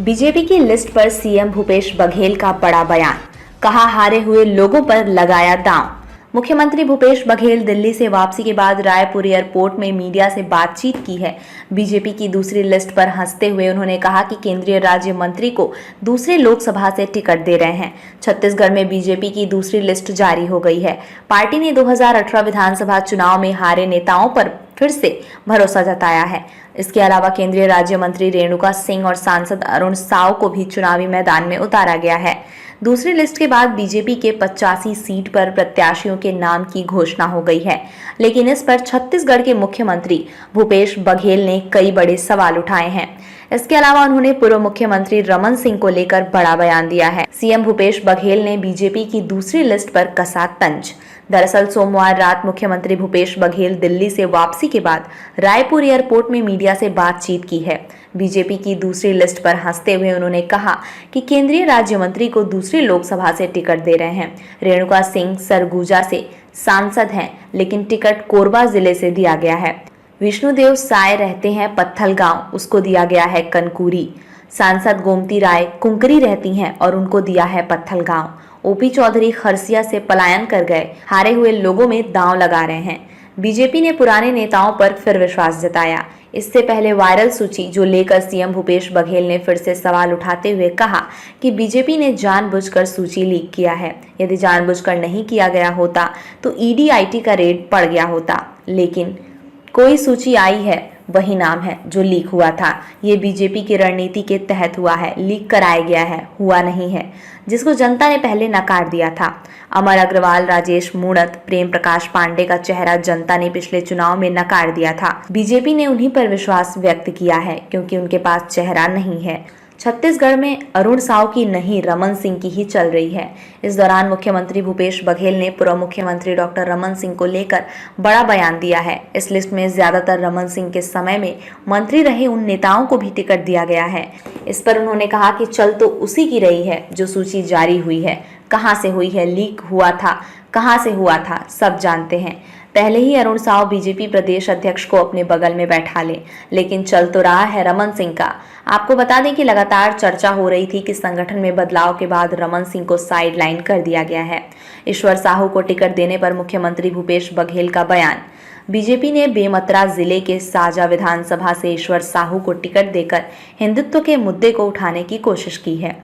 BJP की list पर CM Bhupesh Baghel का बड़ा बयान। कहा, हारे हुए लोगों पर लगाया दांव। मुख्यमंत्री भूपेश बघेल दिल्ली से वापसी के बाद रायपुर एयरपोर्ट में मीडिया से बातचीत की है। बीजेपी की दूसरी लिस्ट पर हंसते हुए उन्होंने कहा कि केंद्रीय राज्य मंत्री को दूसरे लोकसभा से टिकट दे रहे हैं। छत्तीसगढ़ में बीजेपी की दूसरी लिस्ट जारी हो गई है। पार्टी ने 2018 विधानसभा चुनाव में हारे नेताओं पर फिर से भरोसा जताया है। इसके अलावा केंद्रीय राज्य मंत्री रेणुका सिंह और सांसद अरुण साव को भी चुनावी मैदान में उतारा गया है। दूसरी लिस्ट के बाद बीजेपी के 85 सीट पर प्रत्याशियों के नाम की घोषणा हो गई है, लेकिन इस पर छत्तीसगढ़ के मुख्यमंत्री भूपेश बघेल ने कई बड़े सवाल उठाए हैं। इसके अलावा उन्होंने पूर्व मुख्यमंत्री रमन सिंह को लेकर बड़ा बयान दिया है। सीएम भूपेश बघेल ने बीजेपी की दूसरी लिस्ट पर कसा तंज। दरअसल सोमवार रात मुख्यमंत्री भूपेश बघेल दिल्ली से वापसी के बाद रायपुर एयरपोर्ट में मीडिया से बातचीत की है। बीजेपी की दूसरी लिस्ट पर हंसते हुए उन्होंने कहा कि केंद्रीय राज्य मंत्री को दूसरी लोकसभा से टिकट दे रहे हैं। रेणुका सिंह सरगुजा से सांसद हैं, लेकिन टिकट कोरबा जिले से दिया गया है। विष्णुदेव साय रहते हैं पत्थल गांव, उसको दिया गया है कनकुरी। सांसद गोमती राय कुंकरी रहती हैं और उनको दिया है पत्थल गांव। ओपी चौधरी खरसिया से पलायन कर गए। हारे हुए लोगों में दांव लगा रहे हैं। बीजेपी ने पुराने नेताओं पर फिर विश्वास जताया। इससे पहले वायरल सूची जो लेकर सीएम भूपेश बघेल ने फिर से सवाल उठाते हुए कहा कि बीजेपी ने जानबूझकर सूची लीक किया है। यदि जानबूझकर नहीं किया गया होता तो ईडी-आईटी का रेड पड़ गया होता, लेकिन कोई सूची आई है, वही नाम है जो लीक हुआ था। ये बीजेपी की रणनीति के तहत हुआ है, लीक कराया गया है, हुआ नहीं है, जिसको जनता ने पहले नकार दिया था। अमर अग्रवाल, राजेश मूणत, प्रेम प्रकाश पांडे का चेहरा जनता ने पिछले चुनाव में नकार दिया था। बीजेपी ने उन्हीं पर विश्वास व्यक्त किया है क्योंकि उनके पास चेहरा नहीं है। छत्तीसगढ़ में अरुण साव की नहीं, रमन सिंह की ही चल रही है। इस दौरान मुख्यमंत्री भूपेश बघेल ने पूर्व मुख्यमंत्री डॉक्टर रमन सिंह को लेकर बड़ा बयान दिया है। इस लिस्ट में ज्यादातर रमन सिंह के समय में मंत्री रहे उन नेताओं को भी टिकट दिया गया है। इस पर उन्होंने कहा कि चल तो उसी की रही है जो सूची जारी हुई है। कहां से हुई है, लीक हुआ था, कहां से हुआ था, सब जानते हैं। पहले ही अरुण साव बीजेपी प्रदेश अध्यक्ष को अपने बगल में बैठा ले, लेकिन चल तो रहा है रमन सिंह का। आपको बता दें कि लगातार चर्चा हो रही थी कि संगठन में बदलाव के बाद रमन सिंह को साइडलाइन कर दिया गया है। ईश्वर साहू को टिकट देने पर मुख्यमंत्री भूपेश बघेल का बयान। बीजेपी ने बेमेतरा जिले के साजा विधानसभा से ईश्वर साहू को टिकट देकर हिंदुत्व के मुद्दे को उठाने की कोशिश की है।